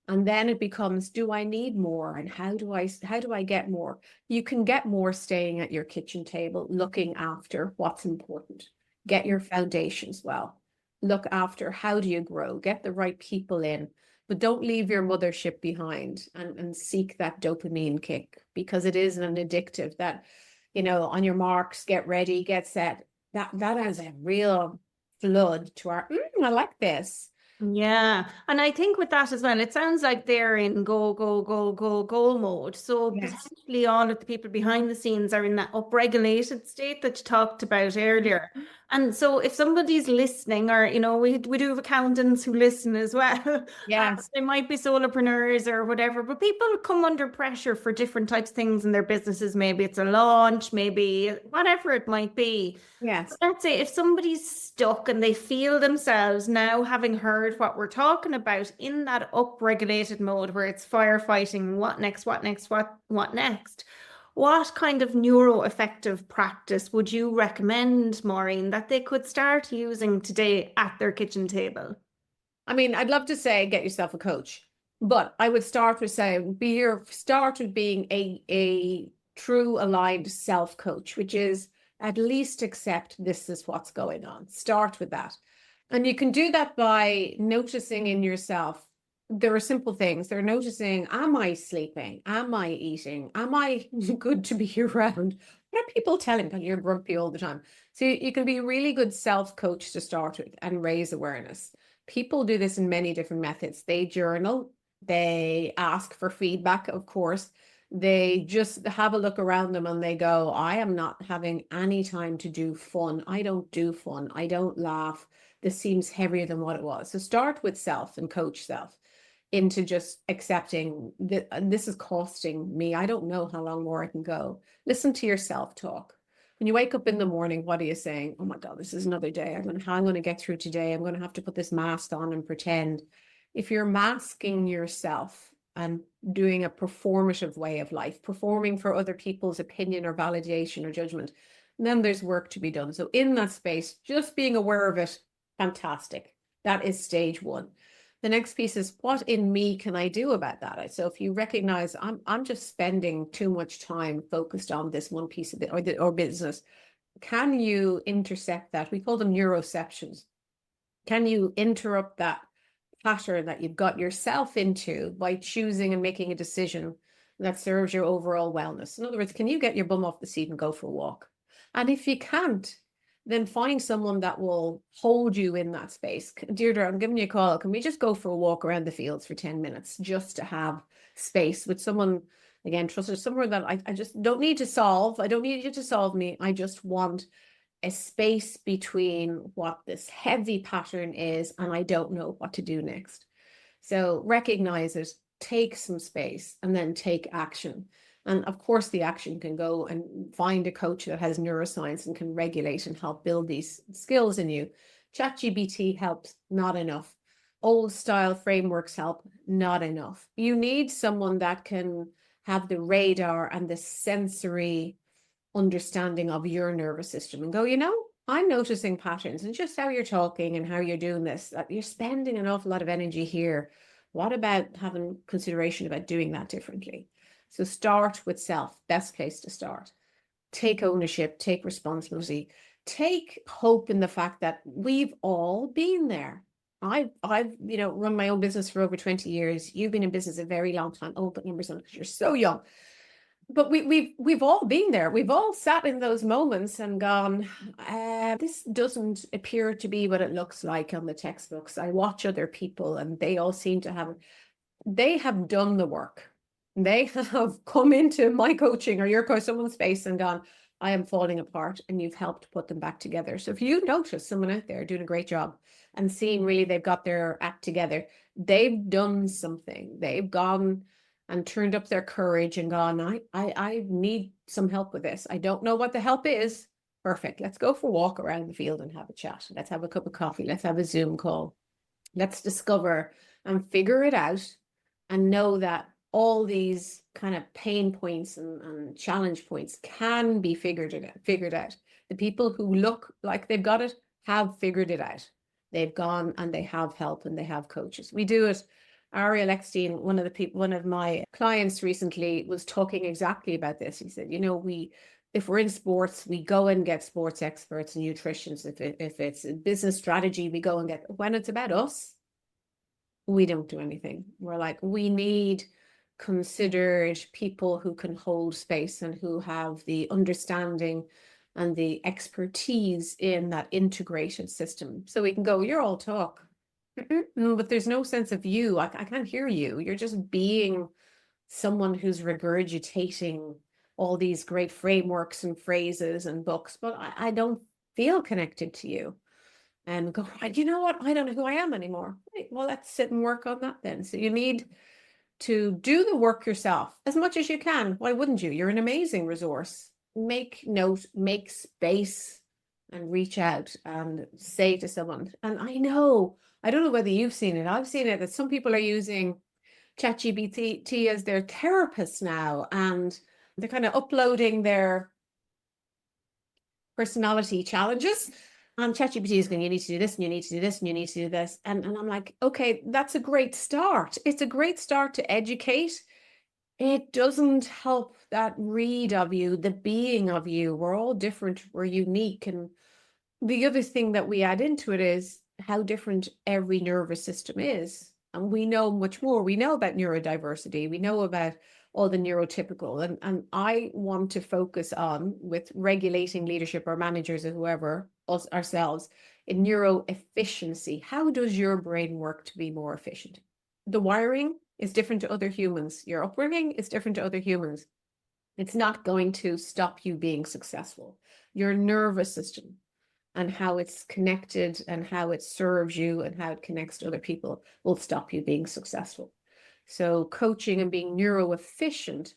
And then it becomes, do I need more? And how do I get more? You can get more staying at your kitchen table, looking after what's important. Get your foundations well. Look after, how do you grow? Get the right people in. But don't leave your mothership behind and seek that dopamine kick, because it is an addictive that, on your marks, get ready, get set. That has a real flood to our, I like this. Yeah. And I think with that as well, it sounds like they're in go, go, go, go, goal mode. So Yes. potentially all of the people behind the scenes are in that upregulated state that you talked about earlier. And so if somebody's listening, or, we do have accountants who listen as well. Yes. They might be solopreneurs or whatever, but people come under pressure for different types of things in their businesses. Maybe it's a launch, maybe whatever it might be. Yes. Let's say if somebody's stuck and they feel themselves now, having heard what we're talking about, in that upregulated mode where it's firefighting, what next, what next, what next? What kind of neuro-effective practice would you recommend, Maureen, that they could start using today at their kitchen table? I mean, I'd love to say get yourself a coach, But I would start with saying, start with being a true aligned self coach, which is at least accept this is what's going on. Start with that. And you can do that by noticing in yourself. There are simple things. They're noticing, am I sleeping? Am I eating? Am I good to be around? What are people telling me? You're grumpy all the time. So you can be a really good self-coach to start with and raise awareness. People do this in many different methods. They journal, they ask for feedback, of course. They just have a look around them and they go, I am not having any time to do fun. I don't do fun. I don't laugh. This seems heavier than what it was. So start with self and coach self into just accepting that this is costing me. I don't know how long more I can go. Listen to your self-talk. When you wake up in the morning, what are you saying? Oh my God, this is another day. How I'm going to get through today. I'm going to have to put this mask on and pretend. If you're masking yourself and doing a performative way of life, performing for other people's opinion or validation or judgment, then there's work to be done. So in that space, just being aware of it, fantastic. That is stage one. The next piece is, what in me can I do about that? So if you recognize I'm just spending too much time focused on this one piece of it or business, can you intercept that? We call them neuroceptions. Can you interrupt that pattern that you've got yourself into by choosing and making a decision that serves your overall wellness? In other words, can you get your bum off the seat and go for a walk? And if you can't, then find someone that will hold you in that space. Deirdre, I'm giving you a call. Can we just go for a walk around the fields for 10 minutes just to have space with someone, again, trusted, somewhere that I just don't need to solve. I don't need you to solve me. I just want a space between what this heavy pattern is and I don't know what to do next. So recognize it, take some space, and then take action. And of course, the action can go and find a coach that has neuroscience and can regulate and help build these skills in you. ChatGPT helps, not enough. Old style frameworks help, not enough. You need someone that can have the radar and the sensory understanding of your nervous system and go, I'm noticing patterns and just how you're talking and how you're doing this, that you're spending an awful lot of energy here. What about having consideration about doing that differently? So start with self, best place to start. Take ownership, take responsibility, take hope in the fact that we've all been there. I've run my own business for over 20 years. You've been in business a very long time. Oh, but numbers on because you're so young. But we've all been there. We've all sat in those moments and gone, this doesn't appear to be what it looks like on the textbooks. I watch other people and they all seem to they have done the work. They have come into my coaching or your coach, someone's space and gone, I am falling apart, and you've helped put them back together. So if you notice someone out there doing a great job and seeing really they've got their act together, they've done something. They've gone and turned up their courage and gone, I need some help with this. I don't know what the help is. Perfect. Let's go for a walk around the field and have a chat. Let's have a cup of coffee. Let's have a Zoom call. Let's discover and figure it out and know that all these kind of pain points and challenge points can be figured out. The people who look like they've got it have figured it out. They've gone and they have help and they have coaches. We do it. Ariel Eckstein, one of my clients recently, was talking exactly about this. He said, if we're in sports, we go and get sports experts and nutritionists. If it's a business strategy, we go and get, when it's about us, we don't do anything. We're like, we need considered people who can hold space and who have the understanding and the expertise in that integrated system. So we can go, you're all talk. But there's no sense of you. I can't hear you. You're just being someone who's regurgitating all these great frameworks and phrases and books, but I don't feel connected to you. And go, you know what? I don't know who I am anymore. Right, well, let's sit and work on that then. So you need to do the work yourself as much as you can. Why wouldn't you? You're an amazing resource. Make note, make space, and reach out and say to someone. And I don't know whether you've seen it. I've seen it that some people are using ChatGPT as their therapist now, and they're kind of uploading their personality challenges And ChatGPT is going, you need to do this, and you need to do this, and you need to do this. And I'm like, okay, that's a great start. It's a great start to educate. It doesn't help that read of you, the being of you. We're all different, we're unique. And the other thing that we add into it is how different every nervous system is. And we know much more. We know about neurodiversity. We know about all the neurotypical. And I want to focus on, with regulating leadership or managers or whoever, us ourselves, in neuro-efficiency. How does your brain work to be more efficient? The wiring is different to other humans. Your upbringing is different to other humans. It's not going to stop you being successful. Your nervous system and how it's connected and how it serves you and how it connects to other people will stop you being successful. So coaching and being neuro-efficient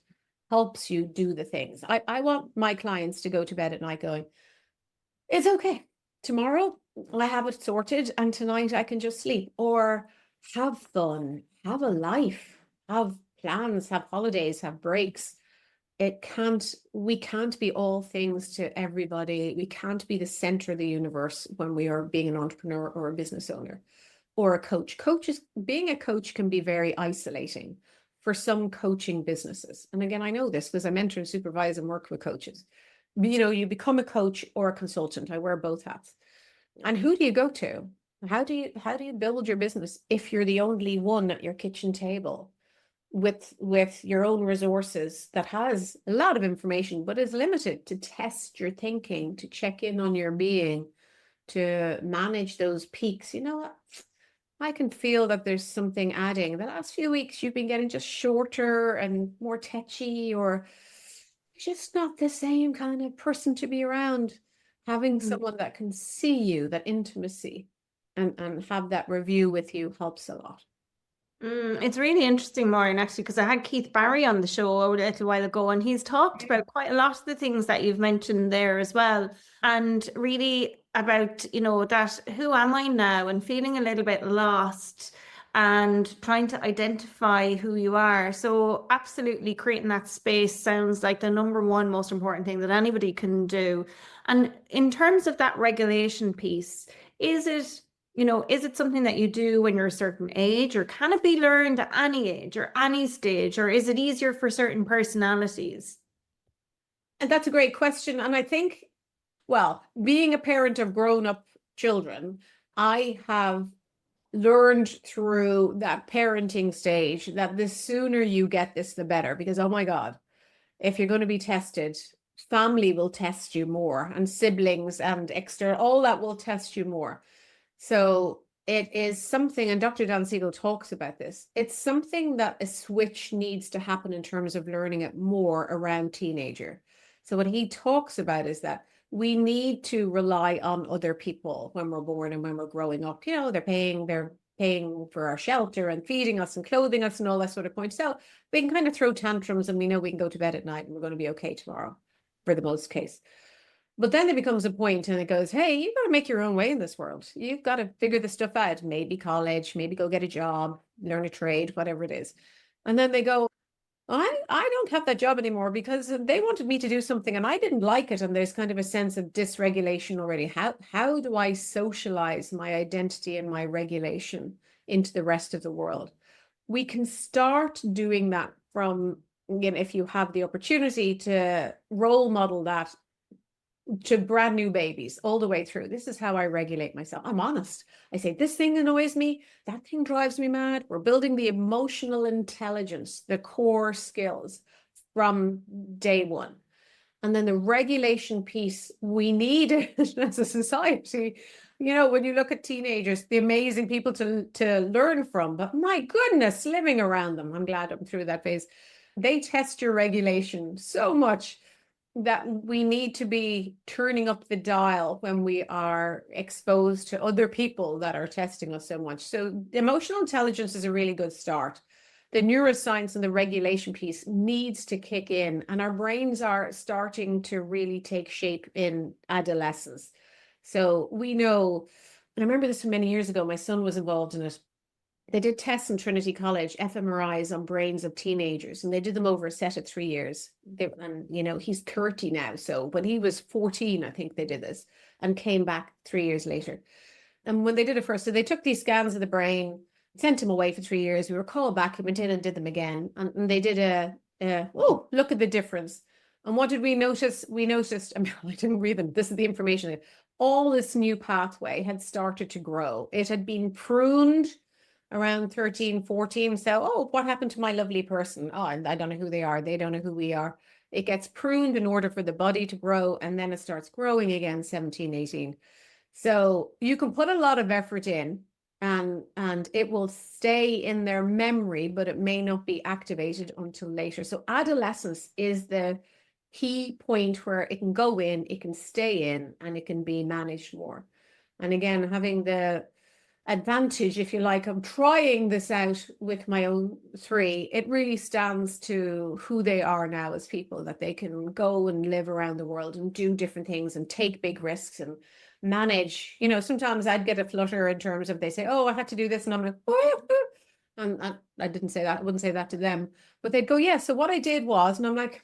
helps you do the things. I want my clients to go to bed at night going, it's okay. Tomorrow I have it sorted and tonight I can just sleep, or have fun, have a life, have plans, have holidays, have breaks. We can't be all things to everybody. We can't be the center of the universe when we are being an entrepreneur or a business owner or a coach. Being a coach can be very isolating for some coaching businesses. And again, I know this because I mentor and supervise and work with coaches. You become a coach or a consultant. I wear both hats. And who do you go to? How do you build your business if you're the only one at your kitchen table with your own resources that has a lot of information but is limited to test your thinking, to check in on your being, to manage those peaks? You know what? I can feel that there's something adding. The last few weeks you've been getting just shorter and more tetchy, or just not the same kind of person to be around. Having someone that can see you, that intimacy, and have that review with you helps a lot. It's really interesting, Maureen, actually, because I had Keith Barry on the show a little while ago, and he's talked about quite a lot of the things that you've mentioned there as well. And really about, that who am I now, and feeling a little bit lost and trying to identify who you are. So absolutely creating that space sounds like the number one most important thing that anybody can do. And in terms of that regulation piece, is it something that you do when you're a certain age, or can it be learned at any age or any stage, or is it easier for certain personalities? And that's a great question. And I think, well, being a parent of grown-up children, I have learned through that parenting stage that the sooner you get this, the better. Because, oh my God, if you're going to be tested, family will test you more, and siblings and external, all that will test you more. So it is something, and Dr. Dan Siegel talks about this, it's something that a switch needs to happen in terms of learning it more around teenager. So what he talks about is that we need to rely on other people when we're born and when we're growing up. They're paying for our shelter and feeding us and clothing us and all that sort of point. So we can kind of throw tantrums and we know we can go to bed at night and we're going to be okay tomorrow for the most case. But then there becomes a point and it goes, hey, you've got to make your own way in this world. You've got to figure this stuff out. Maybe college, maybe go get a job, learn a trade, whatever it is. And then they go, I don't have that job anymore because they wanted me to do something and I didn't like it. And there's kind of a sense of dysregulation already. How do I socialize my identity and my regulation into the rest of the world? We can start doing that from, if you have the opportunity to role model that to brand new babies all the way through. This is how I regulate myself. I'm honest. I say, this thing annoys me. That thing drives me mad. We're building the emotional intelligence, the core skills from day one. And then the regulation piece, we need it as a society. When you look at teenagers, the amazing people to learn from, but my goodness, living around them. I'm glad I'm through that phase. They test your regulation so much that we need to be turning up the dial when we are exposed to other people that are testing us so much. So emotional intelligence is a really good start. The neuroscience and the regulation piece needs to kick in, and our brains are starting to really take shape in adolescence. So we know, and I remember this from many years ago, my son was involved in it. they did tests in Trinity College, fMRIs on brains of teenagers, and they did them over a set of 3 years. And, you know, he's 30 now. So when he was 14, I think they did this and came back 3 years later. And when they did it first, so they took these scans of the brain, sent him away for 3 years. We were called back, he went in and did them again. And they did oh, look at the difference. And what did we notice? We noticed, I mean, I didn't read them. This is the information. All this new pathway had started to grow. It had been pruned around 13, 14. So, oh, what happened to my lovely person? Oh, I don't know who they are. They don't know who we are. It gets pruned in order for the body to grow, and then it starts growing again, 17, 18. So you can put a lot of effort in, and it will stay in their memory, but it may not be activated until later. So adolescence is the key point where it can go in, it can stay in, and it can be managed more. And again, having the advantage, if you like, of trying this out with my own three, it really stands to who they are now as people, that they can go and live around the world and do different things and take big risks and manage. You know, sometimes I'd get a flutter in terms of they say, oh, I had to do this, and I'm like, oh, and I didn't say that, I wouldn't say that to them, but they'd go, yeah, so what I did was, and I'm like,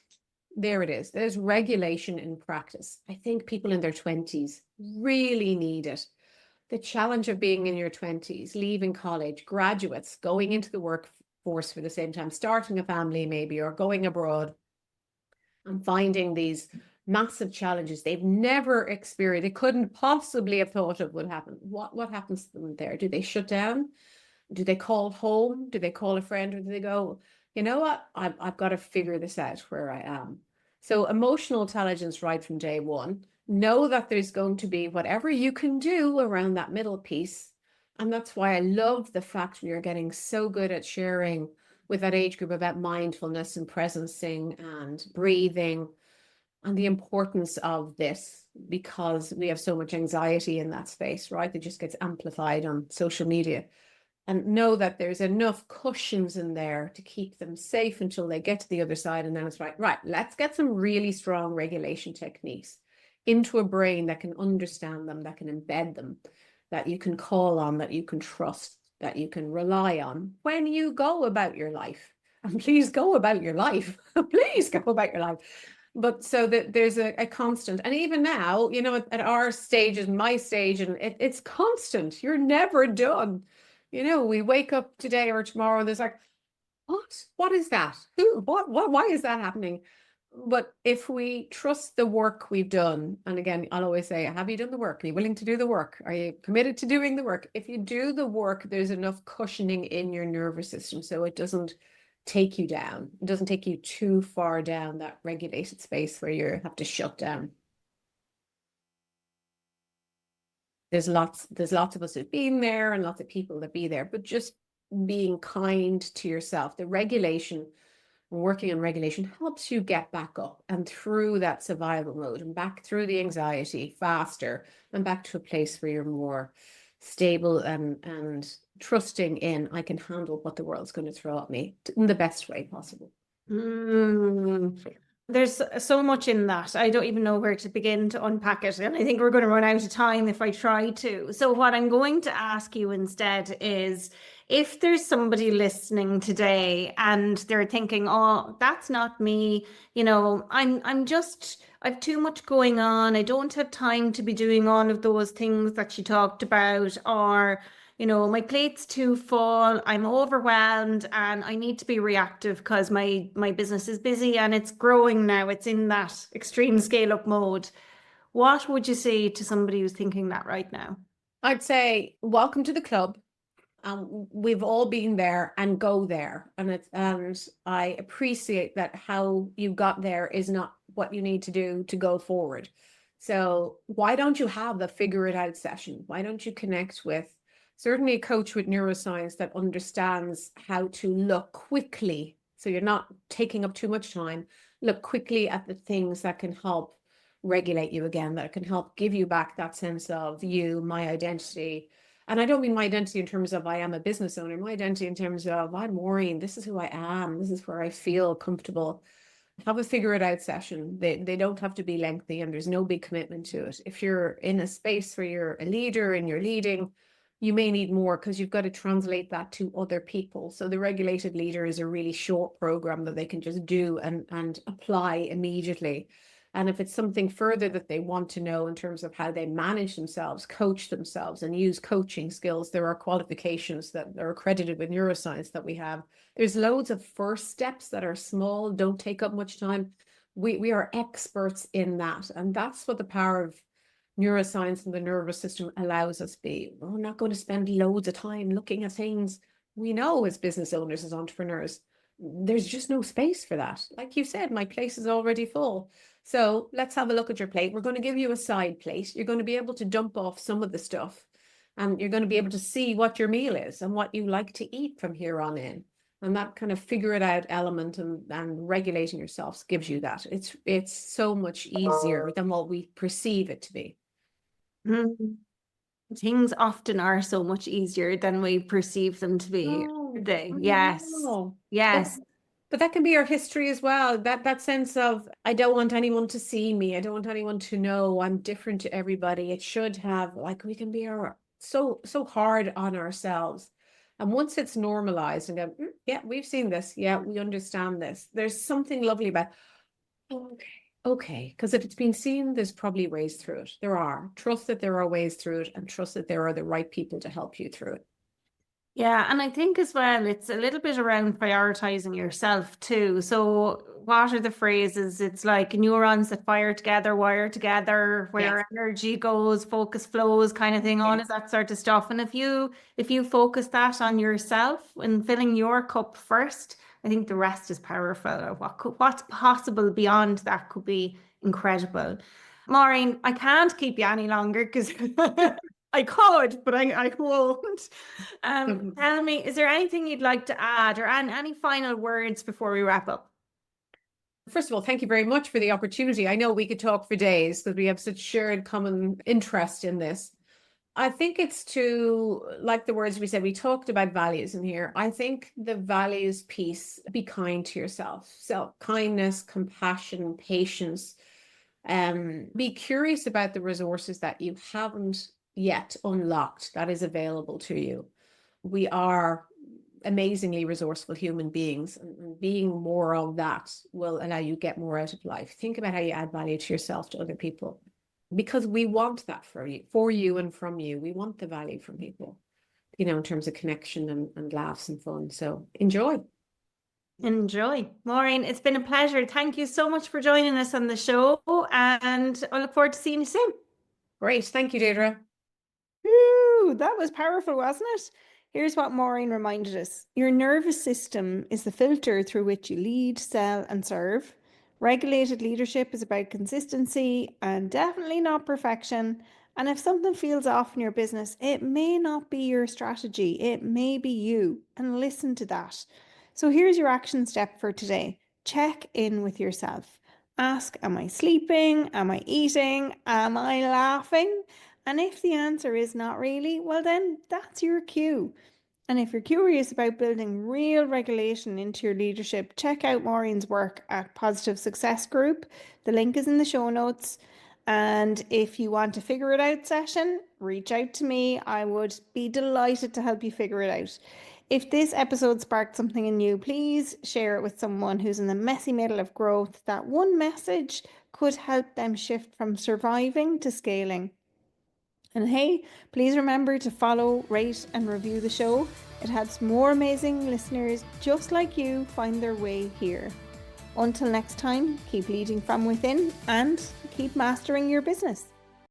there it is. There's regulation in practice. I think people in their 20s really need it. The challenge of being in your 20s, leaving college, graduates, going into the workforce for the same time, starting a family maybe, or going abroad, and finding these massive challenges they've never experienced, they couldn't possibly have thought of would happen. What happens to them there? Do they shut down? Do they call home? Do they call a friend? Or do they go, you know what, I've got to figure this out where I am? So emotional intelligence right from day one. Know that there's going to be whatever you can do around that middle piece. And that's why I love the fact we are getting so good at sharing with that age group about mindfulness and presencing and breathing and the importance of this, because we have so much anxiety in that space, right? That just gets amplified on social media. And know that there's enough cushions in there to keep them safe until they get to the other side. And then it's right, let's get some really strong regulation techniques into a brain that can understand them, that can embed them, that you can call on, that you can trust, that you can rely on when you go about your life. And please go about your life. Please go about your life. But so that there's a constant, and even now, you know, at our stage and my stage, and it's constant. You're never done. You know, we wake up today or tomorrow and there's like, what is that? What, why is that happening? But if we trust the work we've done, and again, I'll always say, have you done the work? Are you willing to do the work? Are you committed to doing the work? If you do the work, there's enough cushioning in your nervous system so it doesn't take you down. It doesn't take you too far down that regulated space where you have to shut down. There's lots of us who've been there and lots of people that be there, but just being kind to yourself. The regulation, working on regulation helps you get back up and through that survival mode and back through the anxiety faster and back to a place where you're more stable and trusting in, I can handle what the world's going to throw at me in the best way possible. There's so much in that. I don't even know where to begin to unpack it. And I think we're going to run out of time if I try to. So what I'm going to ask you instead is, if there's somebody listening today and they're thinking, oh, that's not me, you know, I've too much going on. I don't have time to be doing all of those things that you talked about, or, you know, my plate's too full, I'm overwhelmed, and I need to be reactive because my business is busy and it's growing now. It's in that extreme scale up mode. What would you say to somebody who's thinking that right now? I'd say, welcome to the club. We've all been there and go there. And I appreciate that how you got there is not what you need to do to go forward. So why don't you have the figure it out session? Why don't you connect with certainly a coach with neuroscience that understands how to look quickly, so you're not taking up too much time, look quickly at the things that can help regulate you again, that can help give you back that sense of you, my identity. And I don't mean my identity in terms of I am a business owner, my identity in terms of I'm Maureen, this is who I am, this is where I feel comfortable. Have a figure it out session. They don't have to be lengthy and there's no big commitment to it. If you're in a space where you're a leader and you're leading, you may need more because you've got to translate that to other people. So the regulated leader is a really short program that they can just do and apply immediately. And if it's something further that they want to know in terms of how they manage themselves, coach themselves, and use coaching skills, there are qualifications that are accredited with neuroscience that we have. There's loads of first steps that are small, don't take up much time. We are experts in that. And that's what the power of neuroscience and the nervous system allows us to be. We're not going to spend loads of time looking at things we know as business owners, as entrepreneurs. There's just no space for that. Like you said, my place is already full. So let's have a look at your plate. We're going to give you a side plate. You're going to be able to dump off some of the stuff, and you're going to be able to see what your meal is and what you like to eat from here on in. And that kind of figure it out element and regulating yourself gives you that. It's so much easier than what we perceive it to be. Things often are so much easier than we perceive them to be. Yes. Yes. But that can be our history as well. That sense of, I don't want anyone to see me. I don't want anyone to know I'm different to everybody. It should have, like, we can be so hard on ourselves. And once it's normalized and go, yeah, we've seen this. Yeah, we understand this. There's something lovely about, okay. Because if it's been seen, there's probably ways through it. There are. Trust that there are ways through it, and trust that there are the right people to help you through it. Yeah, and I think as well, it's a little bit around prioritizing yourself too. So what are the phrases? It's like neurons that fire together, wire together, where energy goes, focus flows, kind of thing, all of that sort of stuff. And if you focus that on yourself and filling your cup first, I think the rest is powerful. What's possible beyond that could be incredible. Maureen, I can't keep you any longer because I could, but I won't. Tell me, is there anything you'd like to add, or any final words before we wrap up? First of all, thank you very much for the opportunity. I know we could talk for days because we have such shared common interest in this. I think it's to, like the words we said, we talked about values in here. I think the values piece, be kind to yourself. So kindness, compassion, patience. Be curious about the resources that you haven't yet unlocked that is available to you. We are amazingly resourceful human beings, and being more of that will allow you to get more out of life. Think about how you add value to yourself, to other people, because we want that for you and from you. We want the value from people, in terms of connection and laughs and fun. So enjoy. Maureen, it's been a pleasure. Thank you so much for joining us on the show, and I look forward to seeing you soon. Great. Thank you, Deirdre. Ooh, that was powerful, wasn't it? Here's what Maureen reminded us. Your nervous system is the filter through which you lead, sell, and serve. Regulated leadership is about consistency and definitely not perfection. And if something feels off in your business, it may not be your strategy. It may be you. And listen to that. So here's your action step for today. Check in with yourself. Ask, am I sleeping? Am I eating? Am I laughing? And if the answer is not really, well, then that's your cue. And if you're curious about building real regulation into your leadership, check out Maureen's work at Positive Success Group. The link is in the show notes. And if you want a figure it out session, reach out to me. I would be delighted to help you figure it out. If this episode sparked something in you, please share it with someone who's in the messy middle of growth. That one message could help them shift from surviving to scaling. And hey, please remember to follow, rate, and review the show. It helps more amazing listeners just like you find their way here. Until next time, keep leading from within and keep mastering your business.